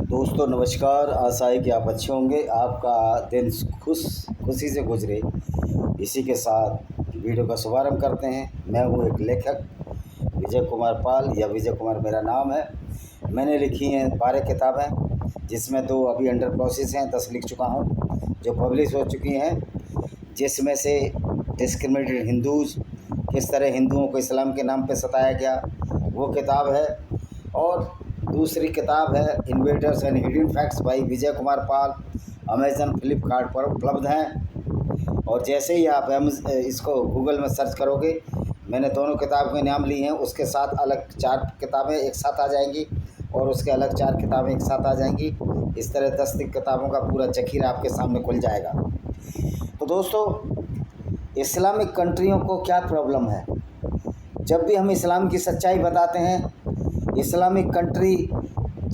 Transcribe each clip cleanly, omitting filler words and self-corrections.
दोस्तों नमस्कार। आशा है कि आप अच्छे होंगे, आपका दिन खुशी से गुजरे। इसी के साथ वीडियो का शुभारंभ करते हैं। मैं हूँ एक लेखक विजय कुमार पाल, या विजय कुमार मेरा नाम है। मैंने लिखी हैं 12 किताबें, जिसमें 2 अभी अंडर प्रोसेस हैं, 10 लिख चुका हूँ जो पब्लिश हो चुकी हैं। जिसमें से डिस्क्रिमिनेटेड हिंदूज़, किस तरह हिंदुओं को इस्लाम के नाम पर सताया गया, वो किताब है। और दूसरी किताब है invaders and hidden facts by Vijay Kumar Pal, Amazon Flipkart पर उपलब्ध हैं। और जैसे ही आप इसको गूगल में सर्च करोगे, मैंने दोनों किताब के नाम लिए हैं, उसके साथ अलग 4 किताबें एक साथ आ जाएंगी और उसके अलग 4 किताबें एक साथ आ जाएंगी। इस तरह 10 किताबों का पूरा जखीरा आपके सामने खुल जाएगा। तो दोस्तों, इस्लामिक कंट्रियों को क्या प्रॉब्लम है? जब भी हम इस्लाम की सच्चाई बताते हैं, इस्लामिक कंट्री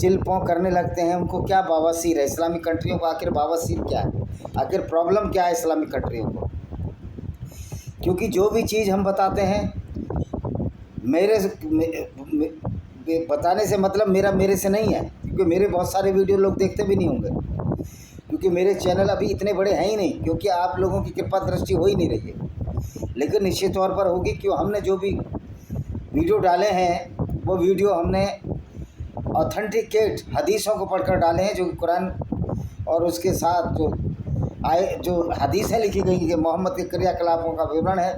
चिल पौं करने लगते हैं। उनको क्या बवासीर है? इस्लामिक कंट्रियों को आखिर बवासीर क्या है? आखिर प्रॉब्लम क्या है इस्लामिक कंट्रियों को? क्योंकि जो भी चीज़ हम बताते हैं, बताने से मतलब मेरे से नहीं है, क्योंकि मेरे बहुत सारे वीडियो लोग देखते भी नहीं होंगे, क्योंकि मेरे चैनल अभी इतने बड़े हैं ही नहीं, क्योंकि आप लोगों की कृपा दृष्टि हो ही नहीं रही है। लेकिन निश्चित तौर पर होगी, क्यों हमने जो भी वीडियो डाले हैं वो वीडियो हमने ऑथेंटिकेट हदीसों को पढ़कर डाले हैं, जो कि कुरान और उसके साथ जो हदीसें लिखी गई कि मोहम्मद के क्रियाकलापों का विवरण है,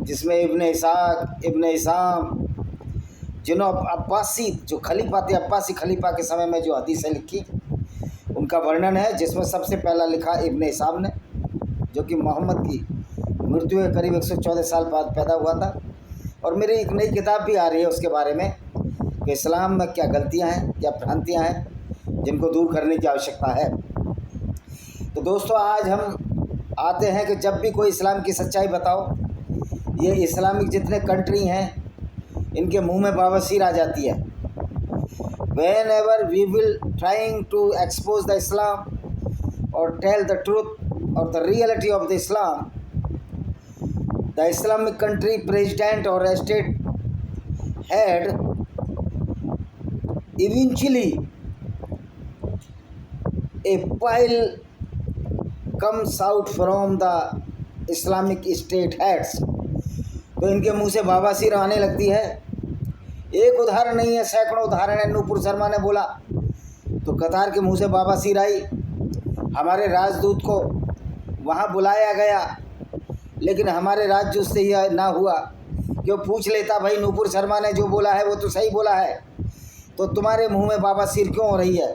जिसमें इब्न इसाक, इब्न इसाम, जिन्होंने अब्बासी जो खलीफा थे, अब्बासी खलीफा के समय में जो हदीसें लिखी, उनका वर्णन है। जिसमें सबसे पहला लिखा इब्न इसाम ने, जो कि मोहम्मद की मृत्यु के करीब 114 साल बाद पैदा हुआ था। और मेरी एक नई किताब भी आ रही है उसके बारे में, कि इस्लाम में क्या गलतियां हैं, क्या भ्रांतियां हैं, जिनको दूर करने की आवश्यकता है। तो दोस्तों, आज हम आते हैं कि जब भी कोई इस्लाम की सच्चाई बताओ, ये इस्लामिक जितने कंट्री हैं, इनके मुंह में बवासीर आ जाती है। Whenever we will trying to expose the Islam और टेल द ट्रूथ और the reality of the Islam, the Islamic country president or state head eventually a pile comes out from the Islamic state heads। तो इनके मुंह से बवासीर आने लगती है। एक उदाहरण नहीं है, सैकड़ों उदाहरण है। नूपुर शर्मा ने बोला तो कतार के मुंह से बवासीर आई। हमारे राजदूत को वहाँ बुलाया गया, लेकिन हमारे राज्य उससे यह ना हुआ कि वो पूछ लेता, भाई नूपुर शर्मा ने जो बोला है वो तो सही बोला है, तो तुम्हारे मुंह में बवासीर क्यों हो रही है?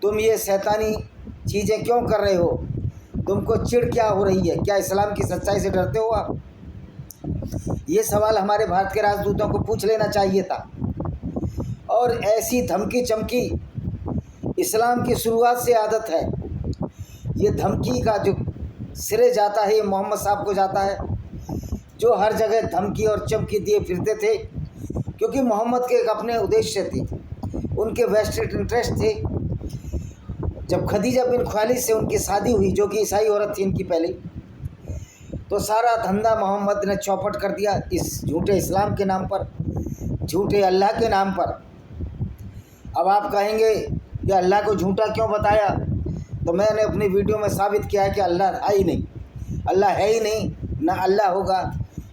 तुम ये शैतानी चीज़ें क्यों कर रहे हो? तुमको चिढ़ क्या हो रही है? क्या इस्लाम की सच्चाई से डरते हो आप? ये सवाल हमारे भारत के राजदूतों को पूछ लेना चाहिए था। और ऐसी धमकी चमकी इस्लाम की शुरुआत से आदत है। ये धमकी का जो सिरे जाता है, ये मोहम्मद साहब को जाता है, जो हर जगह धमकी और चमकी दिए फिरते थे, क्योंकि मोहम्मद के एक अपने उद्देश्य थे, उनके वेस्टेड इंटरेस्ट थे। जब खदीजा बिन ख्वालिद से उनकी शादी हुई, जो कि ईसाई औरत थी इनकी पहली, तो सारा धंधा मोहम्मद ने चौपट कर दिया इस झूठे इस्लाम के नाम पर, झूठे अल्लाह के नाम पर। अब आप कहेंगे कि अल्लाह को झूठा क्यों बताया? तो मैंने अपनी वीडियो में साबित किया है कि अल्लाह है ही नहीं, अल्लाह है ही नहीं, ना अल्लाह होगा।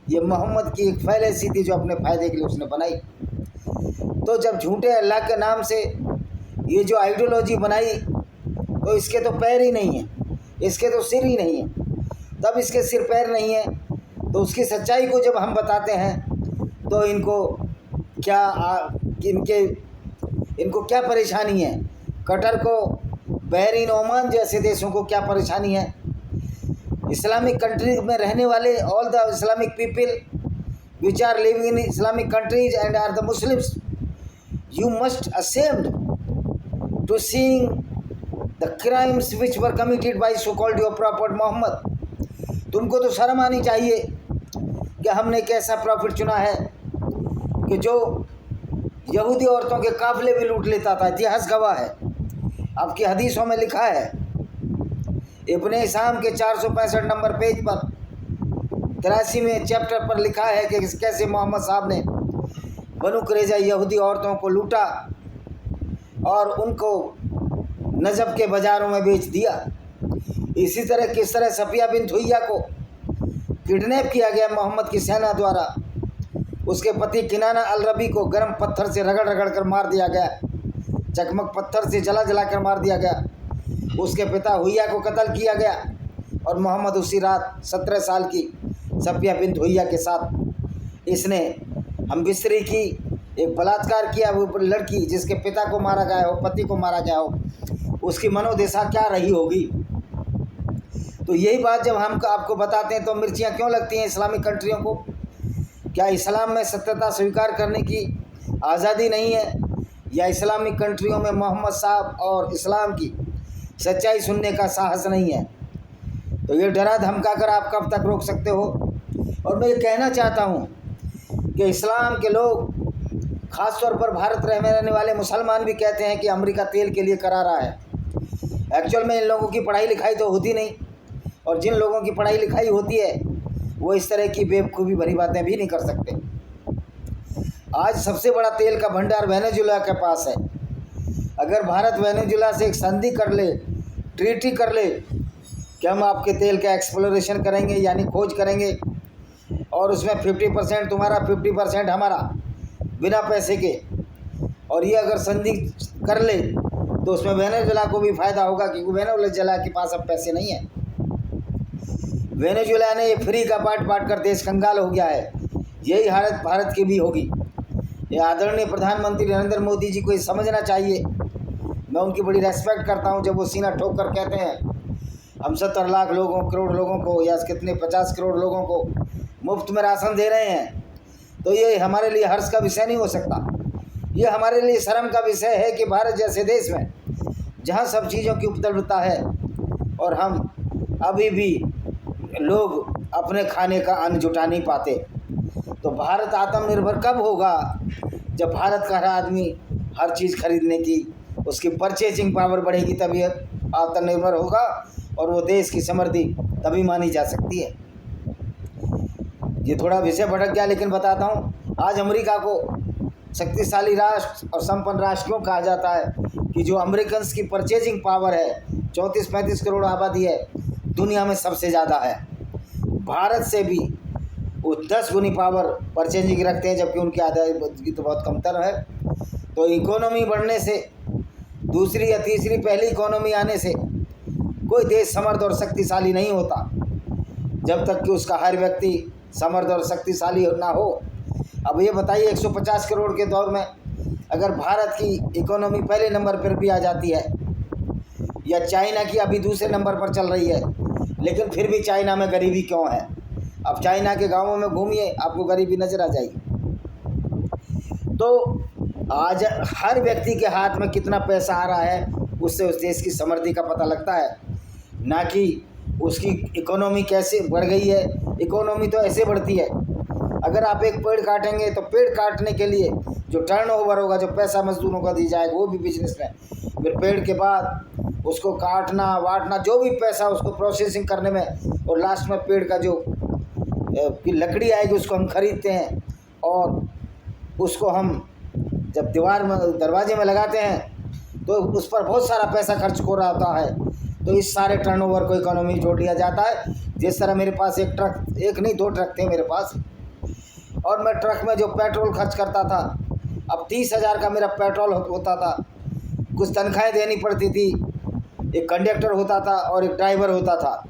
ये मोहम्मद की एक फैलेसी थी जो अपने फ़ायदे के लिए उसने बनाई। तो जब झूठे अल्लाह के नाम से ये जो आइडियोलॉजी बनाई, तो इसके तो पैर ही नहीं है, इसके तो सिर ही नहीं है। तब इसके सिर पैर नहीं है, तो उसकी सच्चाई को जब हम बताते हैं तो इनको क्या परेशानी है? कतर को, बहरीन, ओमान जैसे देशों को क्या परेशानी है? इस्लामिक कंट्री में रहने वाले all the Islamic people which are living in Islamic countries and are the Muslims, you must ashamed to seeing the crimes which were committed by so called your prophet Muhammad. तुमको तो शर्म आनी चाहिए कि हमने एक ऐसा प्रॉफिट चुना है कि जो यहूदी औरतों के काफिले भी लूट लेता था। इतिहास गवाह है, आपकी हदीसों में लिखा है। इब्न इसाम के 465 नंबर पेज पर 83वें चैप्टर पर लिखा है कि कैसे मोहम्मद साहब ने बनु कुरैज़ा यहूदी औरतों को लूटा। और उनको नजब के बाज़ारों में बेच दिया। इसी तरह किस तरह सफिया बिन हुय्या को किडनैप किया गया मोहम्मद की सेना द्वारा, उसके पति किनाना अल रबी को गर्म पत्थर से रगड़ रगड़ कर मार दिया गया, चकमक पत्थर से जला जला कर मार दिया गया, उसके पिता हुय्या को कत्ल किया गया और मोहम्मद उसी रात 17 साल की सफिया बिन हुय्या के साथ इसने हम बिस्तरी की, एक बलात्कार किया वो लड़की जिसके पिता को मारा गया हो, पति को मारा गया हो, उसकी मनोदशा क्या रही होगी। तो यही बात जब हम आपको बताते हैं तो मिर्चियाँ क्यों लगती हैं इस्लामिक कंट्रियों को? क्या इस्लाम में सत्यता स्वीकार करने की आज़ादी नहीं है, या इस्लामिक कंट्रियों में मोहम्मद साहब और इस्लाम की सच्चाई सुनने का साहस नहीं है? तो ये डरा धमका कर आप कब तक रोक सकते हो? और मैं ये कहना चाहता हूँ कि इस्लाम के लोग, ख़ास तौर पर भारत रहने वाले मुसलमान भी कहते हैं कि अमेरिका तेल के लिए करा रहा है। एक्चुअल में इन लोगों की पढ़ाई लिखाई तो होती नहीं, और जिन लोगों की पढ़ाई लिखाई होती है वो इस तरह की बेवकूफ़ी भरी बातें भी नहीं कर सकते। आज सबसे बड़ा तेल का भंडार वेनेजुएला के पास है। अगर भारत वेनेजुएला से एक संधि कर ले, ट्रीटी कर ले कि हम आपके तेल का एक्सप्लोरेशन करेंगे, यानी खोज करेंगे, और उसमें 50% तुम्हारा 50% हमारा, बिना पैसे के, और ये अगर संधि कर ले तो उसमें वेनेजुएला को भी फ़ायदा होगा, क्योंकि वेनेजुएला के पास अब पैसे नहीं है। वेनेजुएला ने ये फ्री का बांट बांट कर देश कंगाल हो गया है। यही हालत भारत की भी होगी। ये आदरणीय प्रधानमंत्री नरेंद्र मोदी जी को ये समझना चाहिए। मैं उनकी बड़ी रेस्पेक्ट करता हूँ जब वो सीना ठोक कर कहते हैं हम 70 लाख लोगों, करोड़ लोगों को, या कितने 50 करोड़ लोगों को मुफ्त में राशन दे रहे हैं। तो ये हमारे लिए हर्ष का विषय नहीं हो सकता। ये हमारे लिए शर्म का विषय है कि भारत जैसे देश में जहाँ सब चीज़ों की उपलब्धता है और हम अभी भी लोग अपने खाने का अन्न जुटा नहीं पाते। तो भारत आत्मनिर्भर कब होगा? जब भारत का हर आदमी हर चीज़ खरीदने की, उसकी परचेजिंग पावर बढ़ेगी, तभी आत्मनिर्भर होगा और वो देश की समृद्धि तभी मानी जा सकती है। ये थोड़ा विषय भटक गया, लेकिन बताता हूँ। आज अमेरिका को शक्तिशाली राष्ट्र और संपन्न राष्ट्र क्यों कहा जाता है? कि जो अमेरिकन्स की परचेजिंग पावर है, 34-35 करोड़ आबादी है, दुनिया में सबसे ज़्यादा है। भारत से भी वो 10 गुनी पावर परचेजिंग रखते हैं, जबकि उनकी आबादी तो बहुत कमतर है। तो इकोनॉमी बढ़ने से, दूसरी या तीसरी पहली इकोनॉमी आने से कोई देश समर्थ और शक्तिशाली नहीं होता, जब तक कि उसका हर व्यक्ति समर्थ और शक्तिशाली ना हो। अब ये बताइए 150 करोड़ के दौर में अगर भारत की इकोनॉमी पहले नंबर पर भी आ जाती है, या चाइना की अभी दूसरे नंबर पर चल रही है, लेकिन फिर भी चाइना में गरीबी क्यों है? अब चाइना के गांवों में घूमिए, आपको गरीबी नजर आ जाएगी। तो आज हर व्यक्ति के हाथ में कितना पैसा आ रहा है, उससे उस देश की समृद्धि का पता लगता है, ना कि उसकी इकोनॉमी कैसे बढ़ गई है। इकोनॉमी तो ऐसे बढ़ती है, अगर आप एक पेड़ काटेंगे तो पेड़ काटने के लिए जो टर्नओवर होगा, जो पैसा मजदूरों का दी जाएगा, वो भी बिजनेस में, फिर पेड़ के बाद उसको काटना वाटना, जो भी पैसा उसको प्रोसेसिंग करने में, और लास्ट में पेड़ का जो लकड़ी आएगी उसको हम खरीदते हैं, और उसको हम जब दीवार में, दरवाजे में लगाते हैं तो उस पर बहुत सारा पैसा खर्च हो रहा होता है। तो इस सारे टर्नओवर को इकोनॉमी जोड़ लिया जाता है। जिस तरह मेरे पास एक ट्रक, एक नहीं 2 ट्रक थे मेरे पास, और मैं ट्रक में जो पेट्रोल खर्च करता था, अब 30,000 का मेरा पेट्रोल होता था। कुछ तनख्वाहें देनी पड़ती थी, एक कंडक्टर होता था और एक ड्राइवर होता था,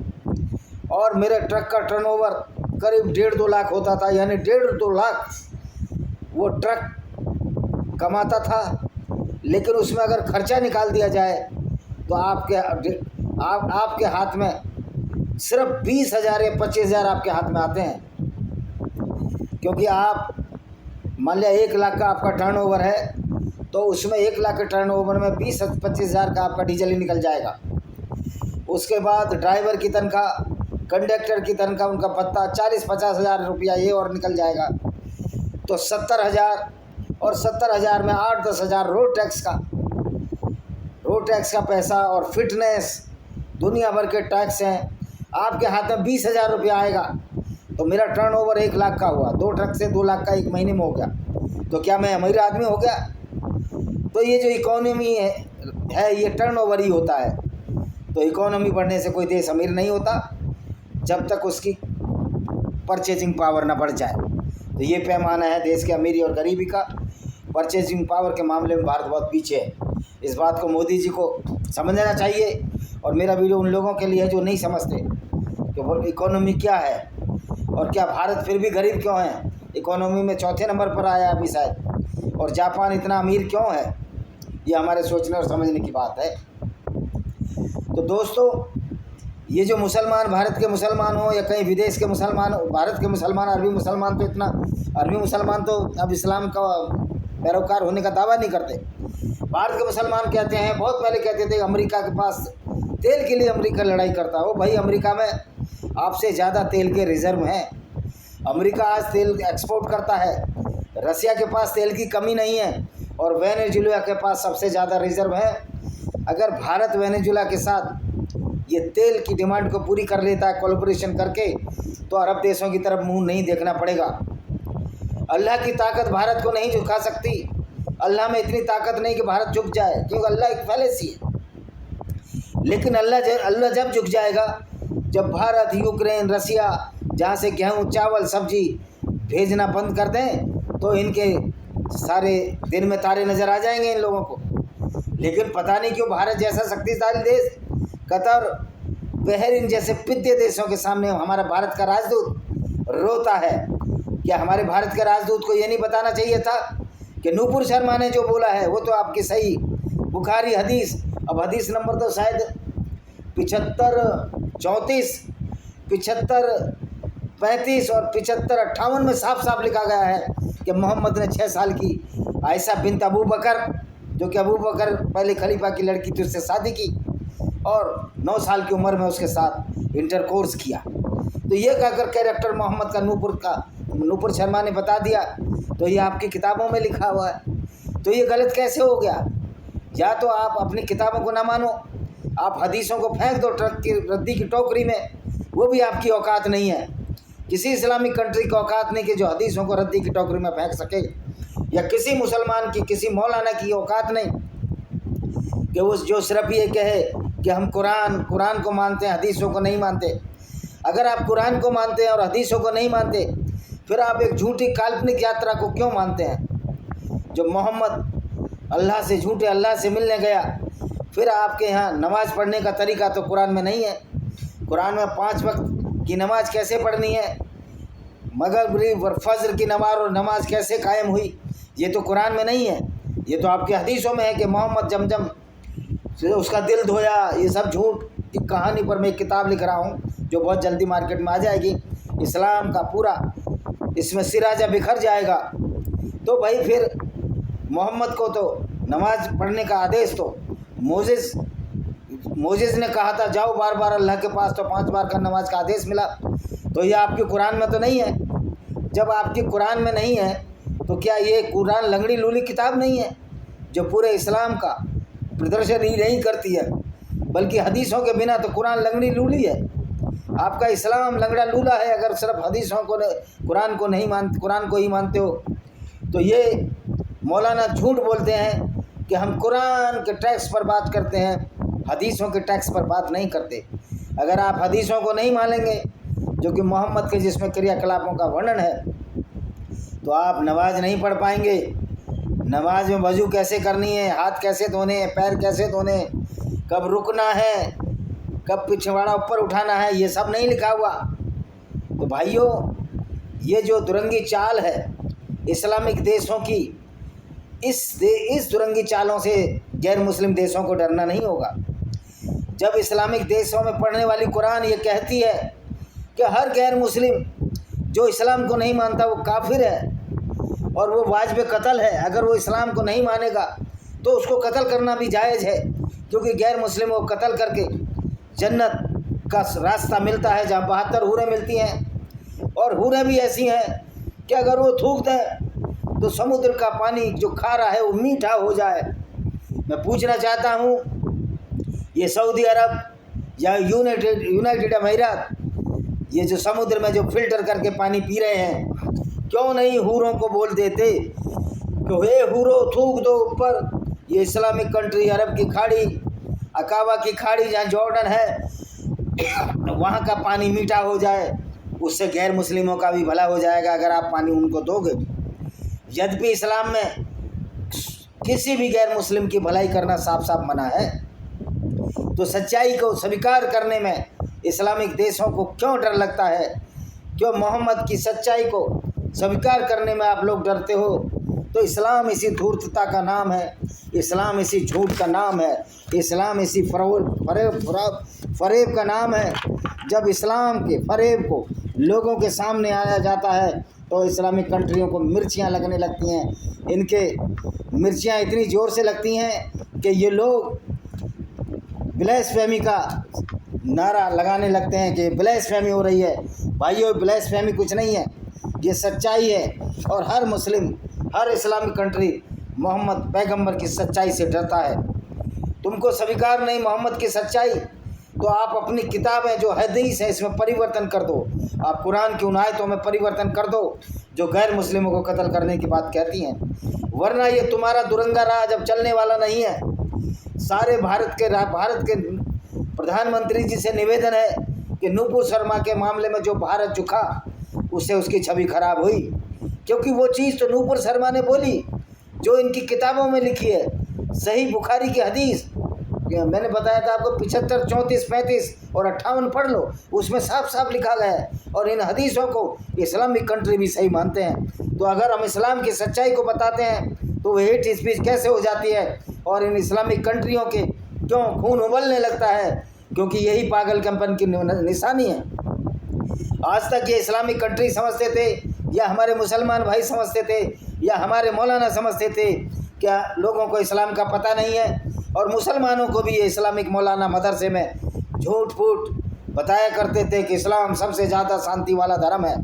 और मेरे ट्रक का टर्नओवर करीब 1.5-2 लाख होता था, यानी 1.5-2 लाख वो ट्रक कमाता था। लेकिन उसमें अगर खर्चा निकाल दिया जाए तो आपके हाथ में सिर्फ 20,000 या 25,000 आपके हाथ में आते हैं, क्योंकि आप मान लिया 1 लाख का आपका टर्नओवर है, तो उसमें 1 लाख के टर्नओवर में 20-25,000 का आपका डीजल ही निकल जाएगा। उसके बाद ड्राइवर की तनख्वाह, कंडक्टर की तनख्वाह, उनका भत्ता 40-50,000 रुपया ये और निकल जाएगा, तो 70,000, और 70,000 में 8-10 हज़ार रोड टैक्स का पैसा, और फिटनेस, दुनिया भर के टैक्स हैं। आपके हाथ में 20,000 रुपया आएगा, तो मेरा टर्नओवर 1 लाख का हुआ, 2 ट्रक से 2 लाख का 1 महीने में हो गया। तो क्या मैं अमीर आदमी हो गया? तो ये जो इकोनॉमी है ये टर्नओवर ही होता है। तो इकोनॉमी बढ़ने से कोई देश अमीर नहीं होता जब तक उसकी परचेजिंग पावर ना बढ़ जाए। तो ये पैमाना है देश के अमीरी और गरीबी का। परचेजिंग पावर के मामले में भारत बहुत पीछे है। इस बात को मोदी जी को समझना चाहिए। और मेरा वीडियो उन लोगों के लिए है जो नहीं समझते कि वो इकोनॉमी क्या है और क्या भारत फिर भी गरीब क्यों है। इकोनॉमी में चौथे नंबर पर आया अभी शायद, और जापान इतना अमीर क्यों है। ये हमारे सोचने और समझने की बात है। तो दोस्तों, ये जो मुसलमान, भारत के मुसलमान हो या कहीं विदेश के मुसलमान हो, भारत के मुसलमान, अरबी मुसलमान तो इतना, अरबी मुसलमान तो अब इस्लाम का पैरोकार होने का दावा नहीं करते। भारत के मुसलमान कहते हैं, बहुत पहले कहते थे अमेरिका के पास तेल के लिए अमेरिका लड़ाई करता हो। भाई, अमेरिका में आपसे ज़्यादा तेल के रिजर्व हैं। अमेरिका आज तेल एक्सपोर्ट करता है। रसिया के पास तेल की कमी नहीं है और वेनेजुएला के पास सबसे ज़्यादा रिजर्व है। अगर भारत वेनेजुएला के साथ ये तेल की डिमांड को पूरी कर लेता है कोलैबोरेशन करके, तो अरब देशों की तरफ मुंह नहीं देखना पड़ेगा। अल्लाह की ताकत भारत को नहीं झुका सकती। अल्लाह में इतनी ताकत नहीं कि भारत झुक जाए, क्योंकि अल्लाह एक फैलेसी है। लेकिन अल्लाह जब झुक जाएगा, जब भारत, यूक्रेन, रसिया जहाँ से गेहूँ, चावल, सब्जी भेजना बंद कर दें, तो इनके सारे दिन में तारे नज़र आ जाएंगे इन लोगों को। लेकिन पता नहीं क्यों भारत जैसा शक्तिशाली देश, कतर, बहरीन जैसे पिद्य देशों के सामने हमारा भारत का राजदूत रोता है। क्या हमारे भारत के राजदूत को ये नहीं बताना चाहिए था कि नूपुर शर्मा ने जो बोला है वो तो आपकी सही बुखारी हदीस, अब हदीस नंबर तो शायद 75, 34, 75, 35 और 75, 58 में साफ साफ लिखा गया है कि मोहम्मद ने 6 साल की आयशा बिन्त अबू बकर, जो कि अबू बकर पहले खलीफा की लड़की थी, उससे शादी की और 9 साल की उम्र में उसके साथ इंटरकोर्स किया। तो ये कहकर कैरेक्टर मोहम्मद का नूपुर शर्मा ने बता दिया। तो ये आपकी किताबों में लिखा हुआ है। तो ये गलत कैसे हो गया? या तो आप अपनी किताबों को ना मानो, आप हदीसों को फेंक दो ट्रक की रद्दी की टोकरी में, वो भी आपकी औकात नहीं है। किसी इस्लामिक कंट्री की औकात नहीं कि जो हदीसों को रद्दी की टोकरी में फेंक सके, या किसी मुसलमान की, किसी मौलाना की औकात नहीं कि उस जो सिर्फ ये कहे कि हम कुरान को मानते हैं, हदीसों को नहीं मानते। अगर आप कुरान को मानते हैं और हदीसों को नहीं मानते, फिर आप एक झूठी काल्पनिक यात्रा को क्यों मानते हैं? जो मोहम्मद अल्लाह से, झूठे अल्लाह से मिलने गया, फिर आपके यहाँ नमाज़ पढ़ने का तरीका तो कुरान में नहीं है। कुरान में 5 वक्त की नमाज कैसे पढ़नी है, मगरिब और फजर की नमाज कैसे कायम हुई, ये तो कुरान में नहीं है। ये तो आपके हदीसों में है कि मोहम्मद जमजम से उसका दिल धोया। ये सब झूठ की कहानी पर मैं एक किताब लिख रहा हूँ जो बहुत जल्दी मार्केट में आ जाएगी। इस्लाम का पूरा इसमें सिराजा बिखर जाएगा। तो भाई फिर मोहम्मद को तो नमाज पढ़ने का आदेश तो मोजेस ने कहा था, जाओ बार बार अल्लाह के पास, तो 5 बार का नमाज का आदेश मिला। तो ये आपके कुरान में तो नहीं है। जब आपके कुरान में नहीं है तो क्या ये कुरान लंगड़ी लूली किताब नहीं है जो पूरे इस्लाम का प्रदर्शन ही नहीं करती है, बल्कि हदीसों के बिना तो कुरान लंगड़ी लूली है। आपका इस्लाम लंगड़ा लूला है अगर सिर्फ हदीसों को, कुरान को नहीं मानते, कुरान को ही मानते हो। तो ये मौलाना झूठ बोलते हैं कि हम कुरान के टेक्स्ट पर बात करते हैं, हदीसों के टेक्स्ट पर बात नहीं करते। अगर आप हदीसों को नहीं मानेंगे जो कि मोहम्मद के जिसमें क्रियाकलापों का वर्णन है, तो आप नमाज नहीं पढ़ पाएंगे। नमाज में वज़ू कैसे करनी है, हाथ कैसे धोने हैं, पैर कैसे धोने, कब रुकना है, कब पिछवाड़ा ऊपर उठाना है, ये सब नहीं लिखा हुआ। तो भाइयों, ये जो दुरंगी चाल है इस्लामिक देशों की, इस दुरंगी चालों से गैर मुस्लिम देशों को डरना नहीं होगा। जब इस्लामिक देशों में पढ़ने वाली कुरान ये कहती है कि हर गैर मुस्लिम जो इस्लाम को नहीं मानता वो काफिर है और वो वाजिब कत्ल है, अगर वो इस्लाम को नहीं मानेगा तो उसको कत्ल करना भी जायज़ है, क्योंकि गैर मुस्लिम को कत्ल करके जन्नत का रास्ता मिलता है जहाँ 72 हूरें मिलती हैं। और हूरें भी ऐसी हैं कि अगर वो थूक दें तो समुद्र का पानी जो खारा है वो मीठा हो जाए। मैं पूछना चाहता हूँ, ये सऊदी अरब या यूनाइटेड अमीरात, ये जो समुद्र में जो फिल्टर करके पानी पी रहे हैं, क्यों नहीं हूरों को बोल देते कि हे हूरो थूक दो ऊपर, ये इस्लामिक कंट्री, अरब की खाड़ी, अकाबा की खाड़ी जहाँ जॉर्डन है, वहाँ का पानी मीठा हो जाए, उससे गैर मुस्लिमों का भी भला हो जाएगा अगर आप पानी उनको दोगे। यद्यपि इस्लाम में किसी भी गैर मुस्लिम की भलाई करना साफ साफ मना है, तो सच्चाई को स्वीकार करने में इस्लामिक देशों को क्यों डर लगता है? क्यों मोहम्मद की सच्चाई को स्वीकार करने में आप लोग डरते हो? तो इस्लाम इसी धूर्तता का नाम है, इस्लाम इसी झूठ का नाम है, इस्लाम इसी फरेब का नाम है। जब इस्लाम के फरेब को लोगों के सामने आया जाता है तो इस्लामिक कंट्रियों को मिर्चियाँ लगने लगती हैं। इनके मिर्चियाँ इतनी ज़ोर से लगती हैं कि ये लोग ब्लेसफेमी का नारा लगाने लगते हैं कि ब्लेसफेमी हो रही है। भाइयों, ब्लेसफेमी कुछ नहीं है, ये सच्चाई है। और हर मुस्लिम, हर इस्लामिक कंट्री मोहम्मद पैगंबर की सच्चाई से डरता है। तुमको स्वीकार नहीं मोहम्मद की सच्चाई, तो आप अपनी किताबें जो हदीस है इसमें परिवर्तन कर दो। आप कुरान की उन आयतों में परिवर्तन कर दो जो गैर मुस्लिमों को कत्ल करने की बात कहती हैं। वरना ये तुम्हारा दुरंगा राज अब चलने वाला नहीं है। सारे भारत के प्रधानमंत्री जी से निवेदन है कि नूपुर शर्मा के मामले में जो भारत झुका, उससे उसकी छवि खराब हुई, क्योंकि वो चीज़ तो नूपुर शर्मा ने बोली जो इनकी किताबों में लिखी है। सही बुखारी की हदीस मैंने बताया था आपको, 75, 34, 35 और 58 पढ़ लो, उसमें साफ साफ लिखा गया है। और इन हदीसों को इस्लामिक कंट्री भी सही मानते हैं। तो अगर हम इस्लाम की सच्चाई को बताते हैं तो वो हेट स्पीच कैसे हो जाती है? और इन इस्लामिक कंट्रियों के क्यों खून उबलने लगता है? क्योंकि यही पागलपन की निशानी है। आज तक ये इस्लामिक कंट्री समझते थे, या हमारे मुसलमान भाई समझते थे, या हमारे मौलाना समझते थे, क्या लोगों को इस्लाम का पता नहीं है? और मुसलमानों को भी ये इस्लामिक मौलाना मदरसे में झूठ फूट बताया करते थे कि इस्लाम सबसे ज़्यादा शांति वाला धर्म है।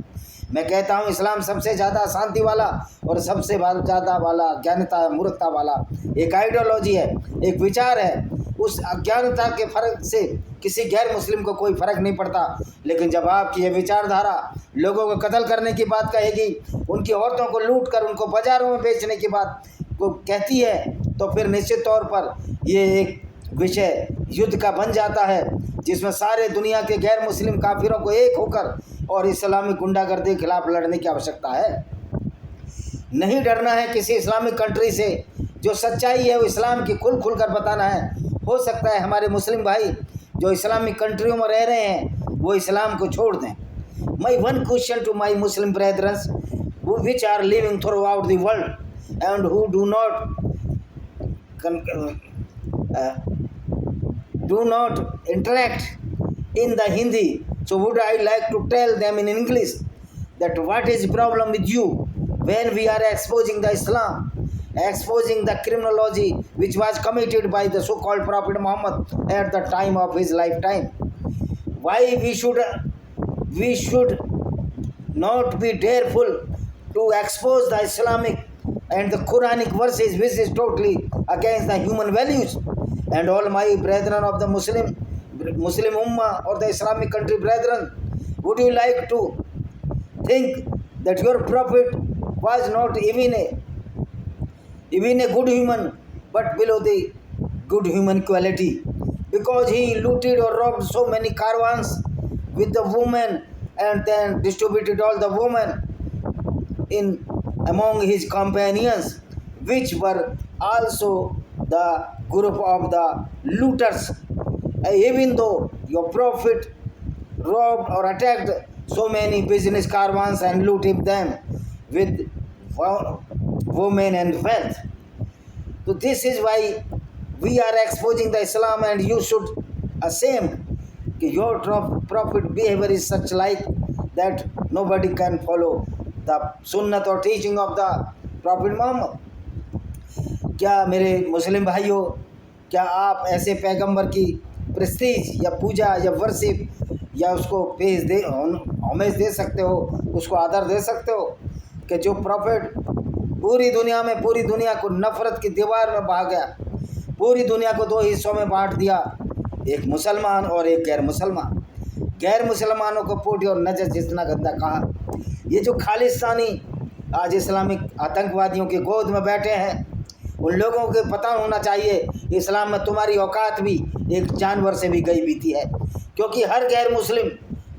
मैं कहता हूँ इस्लाम सबसे ज़्यादा शांति वाला और सबसे ज़्यादा वाला ज्ञानता मूर्खता वाला एक आइडियोलॉजी है, एक विचार है। उस अज्ञानता के फ़र्क से किसी गैर मुस्लिम को कोई फ़र्क नहीं पड़ता। लेकिन जब आपकी ये विचारधारा लोगों को कत्ल करने की बात कहेगी, उनकी औरतों को लूट कर उनको बाज़ारों में बेचने की बात को कहती है, तो फिर निश्चित तौर पर ये एक विषय युद्ध का बन जाता है, जिसमें सारे दुनिया के गैर मुस्लिम काफिरों को एक होकर और इस्लामिक गुंडागर्दी के खिलाफ लड़ने की आवश्यकता है। नहीं डरना है किसी इस्लामिक कंट्री से। जो सच्चाई है वो इस्लाम की खुल कर बताना है। हो सकता है हमारे मुस्लिम भाई जो इस्लामिक कंट्रियों में रह रहे हैं वो इस्लाम को छोड़ दें। My one question to my Muslim brethrens which are living throughout the world and who do not interact in the Hindi, so would I like to tell them in English that what is the problem with you when we are exposing the Islam, exposing the criminology which was committed by the so-called Prophet Muhammad at the time of his lifetime. Why we should not be dareful to expose the Islamic and the Quranic verses which is totally against the human values. And all my brethren of the Muslim Ummah or the Islamic country brethren, would you like to think that your Prophet was not even a good human, but below the good human quality, because he looted or robbed so many caravans with the women and then distributed all the women among his companions, which were also the group of the looters. Even though your Prophet robbed or attacked so many business caravans and looted them with women and wealth. So this is why we are exposing the Islam, and you should ashamed your Prophet behavior is such like that nobody can follow the sunnah or teaching of the Prophet Muhammad. क्या मेरे मुस्लिम भाइयों, क्या आप ऐसे पैगंबर की Prestige या पूजा या वर्शिप या उसको होमेज दे सकते हो, उसको आदर दे सकते हो कि जो प्रॉफिट पूरी दुनिया को नफ़रत की दीवार में बहा गया, पूरी दुनिया को दो हिस्सों में बांट दिया, एक मुसलमान और एक गैर मुसलमान। गैर मुसलमानों को पोटी और नजर जितना गंदा कहा। ये जो खालिस्तानी आज इस्लामिक आतंकवादियों की गोद में बैठे हैं, उन लोगों को पता होना चाहिए इस्लाम में तुम्हारी औकात भी एक जानवर से भी गई बीती है, क्योंकि हर गैर मुस्लिम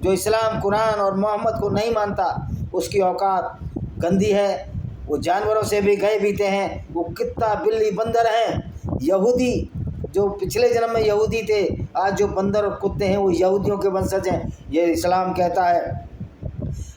जो इस्लाम, कुरान और मोहम्मद को नहीं मानता उसकी औकात गंदी है, वो जानवरों से भी गए बीते हैं, वो कुत्ता, बिल्ली, बंदर हैं। यहूदी जो पिछले जन्म में यहूदी थे, आज जो बंदर और कुत्ते हैं वो यहूदियों के वंशज हैं, ये इस्लाम कहता है।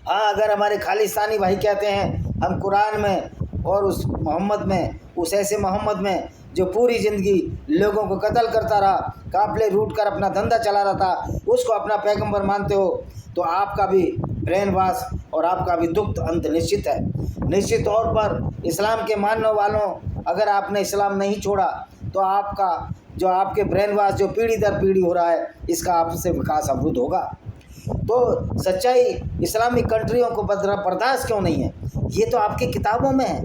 हाँ, अगर हमारे खालिस्तानी भाई कहते हैं हम कुरान में और उस मोहम्मद में, उस ऐसे मोहम्मद में जो पूरी ज़िंदगी लोगों को कत्ल करता रहा, काफिले रूट कर अपना धंधा चला रहा था, उसको अपना पैगंबर मानते हो, तो आपका भी ब्रेन वॉश और आपका भी दुख अंत निश्चित है। निश्चित तौर पर इस्लाम के मानने वालों, अगर आपने इस्लाम नहीं छोड़ा तो आपका जो आपके ब्रेन वॉश जो पीढ़ी दर पीढ़ी हो रहा है, इसका आपसे विकास अवरुद्ध होगा। तो सच्चाई इस्लामिक कंट्रियों को बर्दाश्त क्यों नहीं है? ये तो आपकी किताबों में है।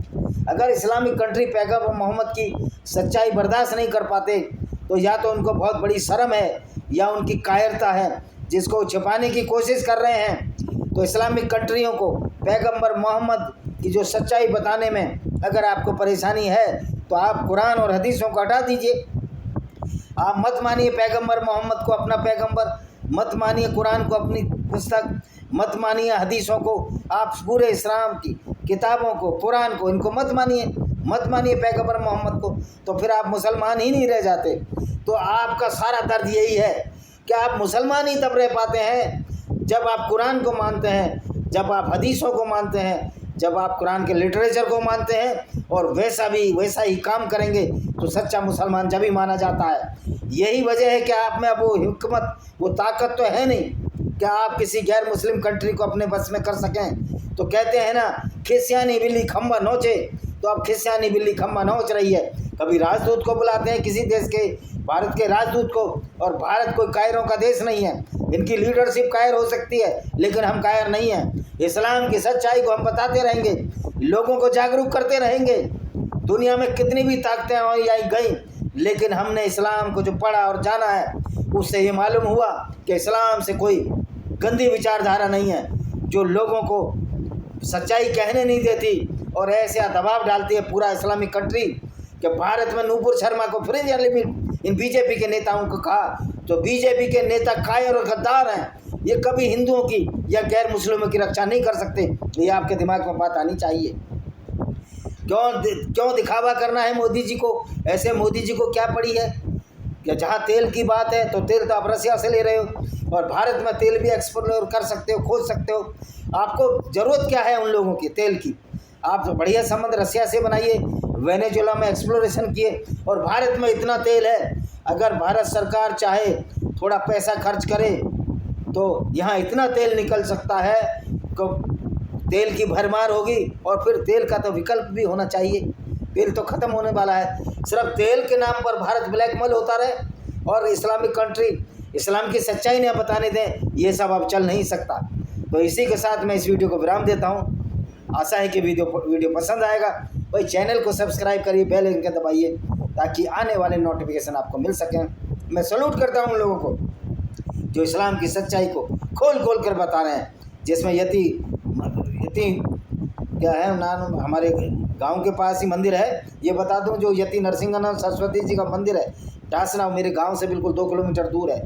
अगर इस्लामिक कंट्री पैगंबर मोहम्मद की सच्चाई बर्दाश्त नहीं कर पाते तो या तो उनको बहुत बड़ी शर्म है या उनकी कायरता है जिसको छिपाने की कोशिश कर रहे हैं। तो इस्लामिक कंट्रियों को पैगंबर मोहम्मद की जो सच्चाई बताने में अगर आपको परेशानी है तो आप कुरान और हदीसों को हटा दीजिए। आप मत मानिए पैगंबर मोहम्मद को अपना पैगंबर, मत मानिए कुरान को अपनी पुस्तक, मत मानिए हदीसों को, आप पूरे इस्लाम की किताबों को, कुरान को, इनको मत मानिए पैगंबर मोहम्मद को, तो फिर आप मुसलमान ही नहीं रह जाते। तो आपका सारा दर्द यही है कि आप मुसलमान ही तब रह पाते हैं जब आप कुरान को मानते हैं, जब आप हदीसों को मानते हैं, जब आप कुरान के लिटरेचर को मानते हैं और वैसा ही काम करेंगे तो सच्चा मुसलमान जब ही माना जाता है। यही वजह है कि आप में अब वो हिकमत, वो ताकत तो है नहीं कि आप किसी गैर मुस्लिम कंट्री को अपने बस में कर सकें। तो कहते हैं ना, खिस्यानी बिल्ली खम्बा नोचे, तो अब खिस्यानी बिल्ली खम्बा नोच रही है। कभी राजदूत को बुलाते हैं किसी देश के, भारत के राजदूत को, और भारत कोई कायरों का देश नहीं है, इनकी लीडरशिप कायर हो सकती है लेकिन हम कायर नहीं हैं। इस्लाम की सच्चाई को हम बताते रहेंगे, लोगों को जागरूक करते रहेंगे। दुनिया में कितनी भी ताकतें आई गई, लेकिन हमने इस्लाम को जो पढ़ा और जाना है उससे ये मालूम हुआ कि इस्लाम से कोई गंदी विचारधारा नहीं है जो लोगों को सच्चाई कहने नहीं देती और ऐसे दबाव डालती है पूरा इस्लामिक कंट्री कि भारत में नूपुर शर्मा को फ्रिंज लिमिट इन बीजेपी के नेताओं को कहा, तो बीजेपी के नेता कायर और गद्दार हैं, ये कभी हिंदुओं की या गैर मुस्लिमों की रक्षा नहीं कर सकते। ये आपके दिमाग में बात आनी चाहिए। क्यों दिखावा करना है मोदी जी को? ऐसे मोदी जी को क्या पड़ी है कि जहाँ तेल की बात है तो तेल तो आप रसिया से ले रहे हो और भारत में तेल भी एक्सप्लोर कर सकते हो, खोज सकते हो। आपको ज़रूरत क्या है उन लोगों की तेल की? आप तो बढ़िया संबंध रसिया से बनाइए, वेनेजुएला में एक्सप्लोरेशन किए, और भारत में इतना तेल है, अगर भारत सरकार चाहे थोड़ा पैसा खर्च करे तो यहाँ इतना तेल निकल सकता है कि तेल की भरमार होगी। और फिर तेल का तो विकल्प भी होना चाहिए, तेल तो ख़त्म होने वाला है। सिर्फ तेल के नाम पर भारत ब्लैकमेल होता रहे और इस्लामिक कंट्री इस्लाम की सच्चाई न बताने दें, ये सब अब चल नहीं सकता। तो इसी के साथ मैं इस वीडियो को विराम देता हूँ। आशा है कि वीडियो पसंद आएगा। भाई चैनल को सब्सक्राइब करिए, बेल आइकन दबाइए ताकि आने वाले नोटिफिकेशन आपको मिल सकें। मैं सैल्यूट करता हूँ उन लोगों को जो इस्लाम की सच्चाई को खोल खोल कर बता रहे हैं, जिसमें यति क्या है नाम, हमारे गांव के पास ही मंदिर है, ये बता दूं, जो यति नरसिंहनाथ सरस्वती जी का मंदिर है, टासना मेरे गांव से बिल्कुल 2 किलोमीटर दूर है।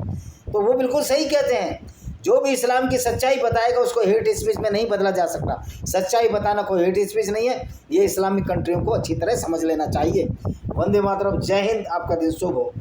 तो वो बिल्कुल सही कहते हैं, जो भी इस्लाम की सच्चाई बताएगा उसको हेट स्पीच में नहीं बदला जा सकता। सच्चाई बताना कोई हेट स्पीच नहीं है, ये इस्लामिक कंट्रियों को अच्छी तरह समझ लेना चाहिए। वंदे मातरम, जय हिंद, आपका दिन शुभ हो।